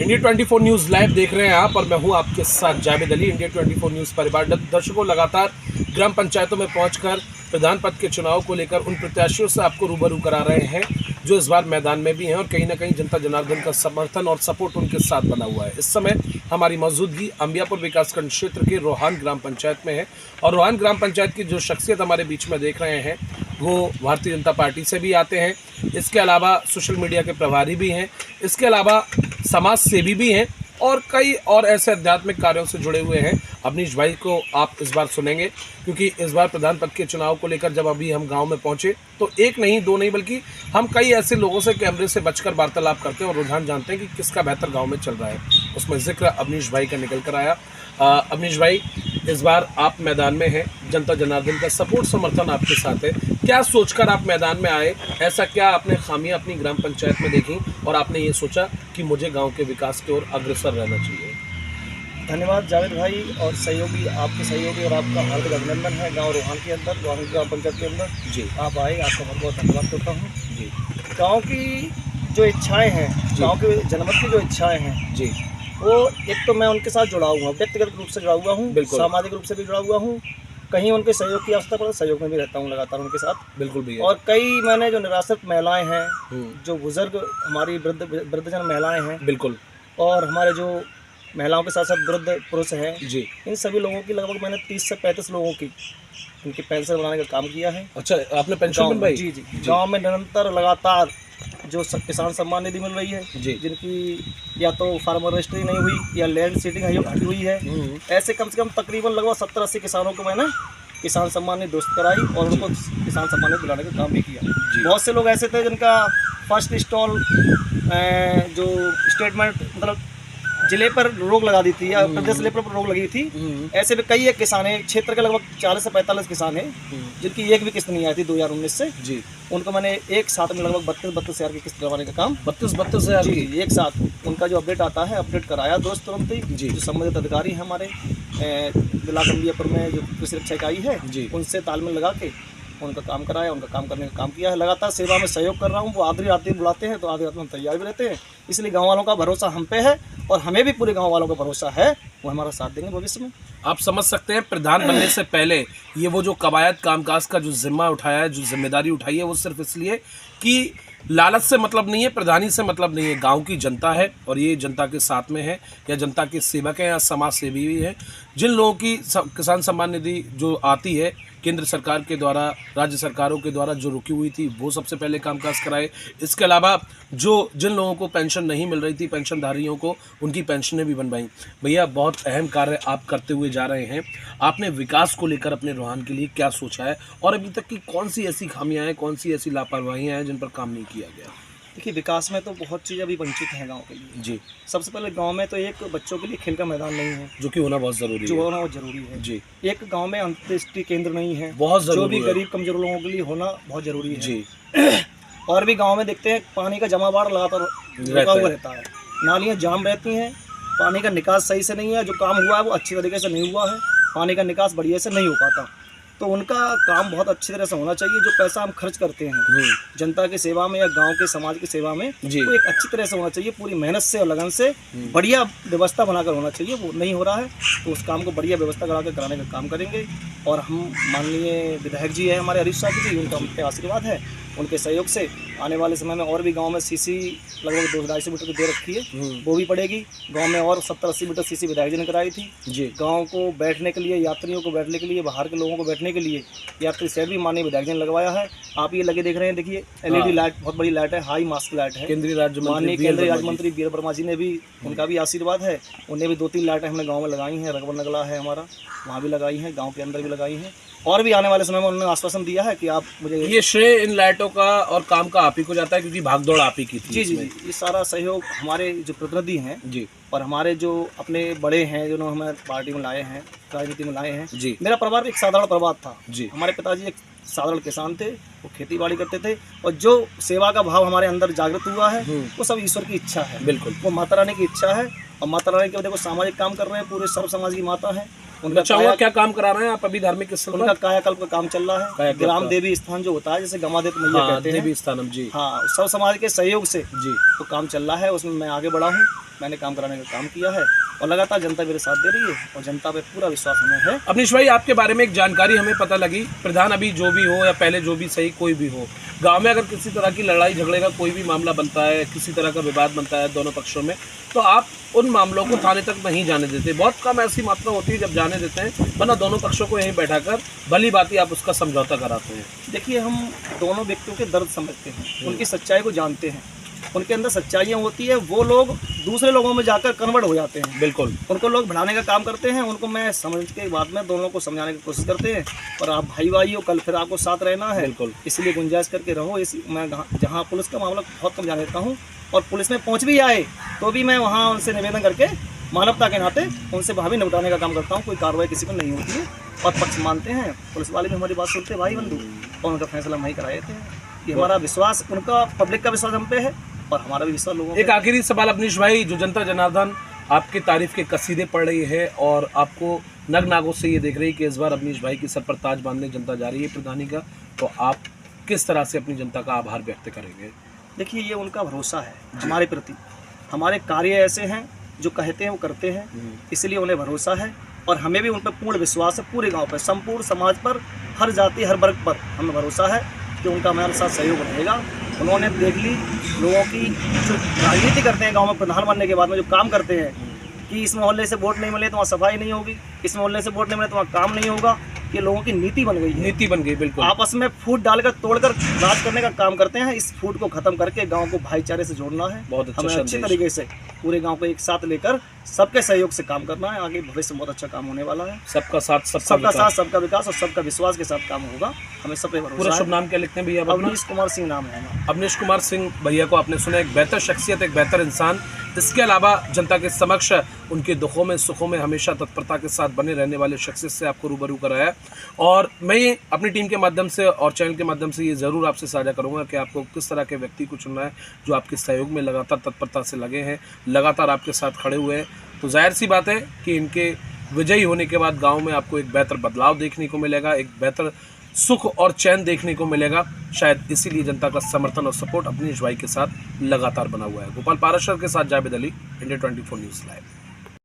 India 24 news live देख रहे हैं आप, और मैं हूं आपके साथ जावेद अली। इंडिया 24 न्यूज़ परिवार दर्शकों लगातार ग्राम पंचायतों में पहुंचकर प्रधान पद के चुनाव को लेकर उन प्रत्याशियों से आपको रूबरू करा रहे हैं जो इस बार मैदान में भी हैं, और कहीं ना कहीं जनता जनार्दन का समर्थन और सपोर्ट उनके साथ बना हुआ है। इस समय हमारी मौजूदगी अंबियापुर विकासखंड क्षेत्र के रोहान ग्राम पंचायत में है, और रोहान ग्राम पंचायत की जो शख्सियत हमारे बीच में देख रहे हैं वो भारतीय जनता पार्टी से भी आते हैं, इसके अलावा सोशल मीडिया के प्रभारी भी हैं, इसके अलावा समाज सेवी भी हैं, और कई और ऐसे आध्यात्मिक कार्यों से जुड़े हुए हैं। अवनीश भाई को आप इस बार सुनेंगे, क्योंकि इस बार प्रधान पद के चुनाव को लेकर जब अभी हम गांव में पहुंचे तो एक नहीं दो नहीं बल्कि हम कई ऐसे लोगों से कैमरे से बचकर वार्तालाप करते हैं और रुझान जानते हैं कि किसका बेहतर गांव में चल रहा है। उसमें जिक्र अवनीश भाई का निकल कर आया। अवनीश भाई, इस बार आप मैदान में हैं, जनता जनार्दन का सपोर्ट समर्थन आपके साथ है, क्या सोचकर आप मैदान में आए? ऐसा क्या आपने खामियां अपनी ग्राम पंचायत में देखी और आपने ये सोचा कि मुझे गांव के विकास की ओर अग्रसर रहना चाहिए? धन्यवाद जावेद भाई और सहयोगी, आपके सहयोगी और आपका हार्दिक अभिनंदन है। गांव रोहान के अंदर, रोहान ग्राम पंचायत के अंदर जी आप आए, आपका बहुत बहुत धन्यवाद करता हूँ। जी, गांव की जो इच्छाएं हैं, गांव के जनमत की जो इच्छाएं हैं जी, वो एक तो मैं उनके साथ जुड़ा हुआ हूँ, व्यक्तिगत रूप से जुड़ा हुआ हूँ, सामाजिक रूप से भी जुड़ा हुआ हूँ। कहीं उनके सहयोग की आवश्यकता पड़े, सहयोग में भी रहता हूँ लगातार उनके साथ। बिल्कुल भी है। और कई मैंने जो निराश्रित महिलाएं हैं, जो बुजुर्ग हमारी वृद्धजन महिलाएं हैं, बिल्कुल, और हमारे जो महिलाओं के साथ साथ वृद्ध पुरुष हैं जी, इन सभी लोगों की लगभग मैंने 30 से 35 लोगों की उनकी पेंशन बनाने का काम किया है। अच्छा, आपने पेंशन बनवाई? जी जी, गांव में निरंतर लगातार जो किसान सम्मान निधि मिल रही है, जिनकी या तो फार्मर रजिस्ट्री नहीं हुई या लैंड सीटिंग हटी हुई है, ऐसे कम से कम तकरीबन लगभग 70-80 किसानों को मैंने किसान सम्मान निधि दुरुस्त कराई और उनको किसान सम्मान निधि दिलाने का काम भी किया। बहुत से लोग ऐसे थे जिनका फर्स्ट स्टॉल जो स्टेटमेंट मतलब जिले पर रोक लगा दी थी या प्रदेश लेवल पर रोक लगी थी, ऐसे भी कई एक किसान है क्षेत्र के लगभग 40 से 45 किसान हैं जिनकी एक भी किस्त नहीं आई थी 2019 से जी। उनको मैंने एक साथ में लगभग 32 हज़ार की किस्त करवाने का काम 32 हज़ार जी एक साथ उनका जो अपडेट आता है अपडेट कराया दोस्त तुरंत ही जी। जो संबंधित अधिकारी हैं हमारे जिला अंबियापुर में जो कृषि रक्षा इकाई है उनसे तालमेल लगा के उनका काम कराया, उनका काम करने का काम किया है। लगातार सेवा में सहयोग कर रहा हूँ। वो आधी रात बुलाते हैं तो आधी रात में हम तैयार भी रहते हैं, इसलिए गाँव वालों का भरोसा हम पे है और हमें भी पूरे गाँव वालों का भरोसा है, वो हमारा साथ देंगे भविष्य में। आप समझ सकते हैं, प्रधान बनने से पहले ये वो जो कवायद कामकाज का जो जिम्मा उठाया है, जो जिम्मेदारी उठाई है, वो सिर्फ इसलिए कि लालच से मतलब नहीं है, प्रधानी से मतलब नहीं है, गांव की जनता है और ये जनता के साथ में है, या जनता के सेवक हैं या समाज सेवी भी है। जिन लोगों की किसान सम्मान निधि जो आती है केंद्र सरकार के द्वारा, राज्य सरकारों के द्वारा जो रुकी हुई थी, वो सबसे पहले कामकाज कराए। इसके अलावा जिन लोगों को पेंशन नहीं मिल रही थी, पेंशनधारियों को उनकी पेंशनें भी बनवाई। भैया, बहुत अहम कार्य आप करते हुए जा रहे हैं। आपने विकास को लेकर अपने रोहान के लिए क्या सोचा है और अभी तक की कौन सी ऐसी खामियां हैं, कौन सी ऐसी लापरवाहियां हैं जिन पर काम नहीं किया गया? देखिए, विकास में तो बहुत चीज़ें अभी वंचित हैं गांव के लिए जी। सबसे पहले गांव में तो एक बच्चों के लिए खेल का मैदान नहीं है, जो कि होना बहुत ज़रूरी है, जो होना बहुत ज़रूरी है जी। एक गांव में अंत्येष्टि केंद्र नहीं है, बहुत ज़रूरी, जो भी गरीब कमजोर लोगों के लिए होना बहुत ज़रूरी है जी। और भी गाँव में देखते हैं पानी का जमावड़ा लगातार रुका हुआ रहता है, नालियाँ जाम रहती हैं, पानी का निकास सही से नहीं है, जो काम हुआ है वो अच्छी तरीके से नहीं हुआ है, पानी का निकास बढ़िया से नहीं हो पाता। तो उनका काम बहुत अच्छी तरह से होना चाहिए। जो पैसा हम खर्च करते हैं जनता की सेवा में या गांव के समाज की सेवा में, वो एक अच्छी तरह से होना चाहिए, पूरी मेहनत से और लगन से बढ़िया व्यवस्था बनाकर होना चाहिए। वो नहीं हो रहा है तो उस काम को बढ़िया व्यवस्था करा के कराने का काम करेंगे। और हम माननीय विधायक जी है हमारे हरीश साहब जी, उनका हम पे आशीर्वाद है, उनके सहयोग से आने वाले समय में और भी गांव में सीसी लगभग 200-250 मीटर की दे रखी है, वो भी पड़ेगी। गांव में और 70-80 मीटर सीसी विधायक जी ने कराई थी जी। गांव को बैठने के लिए, यात्रियों को बैठने के लिए, बाहर के लोगों को बैठने के लिए यात्री शेड भी माननीय विधायक जी ने लगवाया है। आप ये लगे देख रहे हैं, देखिए LED लाइट, बहुत बड़ी लाइट है, हाई मास्क लाइट है। केंद्रीय राज्य मंत्री वीर वर्मा जी ने भी, उनका भी आशीर्वाद है, उन्हें भी 2-3 लाइटें हमने गाँव में लगाई हैं। रघुवर नगला है हमारा, वहाँ भी लगाई हैं, गाँव के अंदर भी लगाई हैं, और भी आने वाले समय में उन्होंने आश्वासन दिया है कि आप मुझे, ये श्रेय इन लाइटों का और काम का आप ही को जाता है, क्योंकि भागदौड़ आप ही की थी। जी जी जी, ये सारा सहयोग हमारे जो प्रतिनिधि हैं जी और हमारे जो अपने बड़े हैं, जिन्होंने हमें पार्टी में लाए हैं, राजनीति में लाए हैं जी। मेरा परिवार एक साधारण परिवार था जी। हमारे पिताजी एक साधारण किसान थे, वो खेती बाड़ी करते थे, और जो सेवा का भाव हमारे अंदर जागृत हुआ है वो सब ईश्वर की इच्छा है। बिल्कुल, वो माता रानी की इच्छा है, और माता रानी के देखो सामाजिक काम कर रहे हैं, पूरे सर्व समाज की माता है। उनका क्या काम करा रहे हैं आप अभी धार्मिक स्थल? उनका कायाकल्प का काम चल रहा है। ग्राम देवी स्थान जो होता है, जैसे गमादेव मैया कहते हैं, देवी स्थानम जी, हाँ, सब समाज के सहयोग से जी वो काम चल रहा है, उसमें मैं आगे बढ़ा हूँ। मैंने काम कराने का काम किया है और लगातार जनता मेरे साथ दे रही है और जनता पे पूरा विश्वास हमें है। अवनीश भाई, आपके बारे में एक जानकारी हमें पता लगी, प्रधान अभी जो भी हो या पहले जो भी सही कोई भी हो, गांव में अगर किसी तरह की लड़ाई झगड़े का कोई भी मामला बनता है, किसी तरह का विवाद बनता है दोनों पक्षों में, तो आप उन मामलों को थाने तक नहीं जाने देते। बहुत कम ऐसी मात्रा होती है जब जाने देते हैं, वरना दोनों पक्षों को यहीं बैठाकर भली बात आप उसका समझौता कराते हैं। देखिए, हम दोनों व्यक्तियों के दर्द समझते हैं, उनकी सच्चाई को जानते हैं, उनके अंदर सच्चाइयाँ होती है, वो लोग दूसरे लोगों में जाकर कन्वर्ट हो जाते हैं। बिल्कुल, उनको लोग बढ़ाने का काम करते हैं, उनको मैं समझ के बाद में दोनों को समझाने की कोशिश करते हैं। और आप भाई हो, कल फिर आपको साथ रहना है, बिल्कुल, इसलिए इसलिए गुंजाइश करके रहो। मैं जहाँ पुलिस का मामला बहुत कम जान लेता हूँ और पुलिस में पहुँच भी आए तो भी मैं वहाँ उनसे निवेदन करके मानवता के नाते उनसे भाभी निपटाने का काम करता हूँ। कोई कार्रवाई किसी को नहीं होती है और पक्ष मानते हैं, पुलिस वाले भी हमारी बात सुनते हैं भाई बंधु, और उनका फैसला वही कराए थे कि हमारा विश्वास, उनका पब्लिक का विश्वास हम पे है और हमारा भी विश्वास लोगों पे। एक आखिरी सवाल अवनीश भाई, जो जनता जनार्दन आपकी तारीफ के कसीदे पढ़ रही है और आपको नग नागों से ये देख रही है कि इस बार अवनीश भाई की सर पर ताज बांधने जनता जा रही है प्रधानी का, तो आप किस तरह से अपनी जनता का आभार व्यक्त करेंगे? देखिए, ये उनका भरोसा है हमारे प्रति, हमारे कार्य ऐसे हैं जो कहते हैं वो करते हैं, इसलिए उन्हें भरोसा है और हमें भी उन पर पूर्ण विश्वास है। पूरे गांव पर, संपूर्ण समाज पर, हर जाति हर वर्ग पर हमें भरोसा है कि उनका हमारे साथ सहयोग रहेगा। उन्होंने देख ली लोगों की जो राजनीति करते हैं गांव में, प्रधान बनने के बाद में जो काम करते हैं कि इस मोहल्ले से वोट नहीं मिले तो वहाँ सफाई नहीं होगी, इस मोहल्ले से वोट नहीं मिले तो वहाँ काम नहीं होगा, ये लोगों की नीति बन गई है। नीति बन गई, बिल्कुल। आपस में फूट डालकर तोड़कर राज करने का काम करते हैं। इस फूट को खत्म करके गांव को भाईचारे से जोड़ना है। बहुत अच्छा हमें अच्छे तरीके से पूरे गांव को एक साथ लेकर सबके सहयोग से काम करना है। आगे भविष्य में बहुत अच्छा काम होने वाला है। सबका साथ सबका विकास और सबका विश्वास के साथ काम होगा। हमें सब पे भरोसा है। पूरा शुभ नाम क्या लिखते हैं भैया? अवनीश कुमार सिंह नाम है हमारा। अवनीश कुमार सिंह भैया को आपने सुना, एक बेहतर शख्सियत, एक बेहतर इंसान, इसके अलावा जनता के समक्ष उनके दुखों में सुखों में हमेशा तत्परता के साथ बने रहने वाले शख्सियत से आपको रूबरू कराया। और मैं अपनी टीम के माध्यम से और चैनल के माध्यम से ये ज़रूर आपसे साझा करूंगा कि आपको किस तरह के व्यक्ति को चुनना है जो आपके सहयोग में लगातार तत्परता से लगे हैं, लगातार आपके साथ खड़े हुए हैं। तो जाहिर सी बात है कि इनके विजयी होने के बाद गाँव में आपको एक बेहतर बदलाव देखने को मिलेगा, एक बेहतर सुख और चैन देखने को मिलेगा। शायद इसीलिए जनता का समर्थन और सपोर्ट अवनीश भाई के साथ लगातार बना हुआ है। गोपाल पाराशर के साथ Javed Ali, India 24 news live.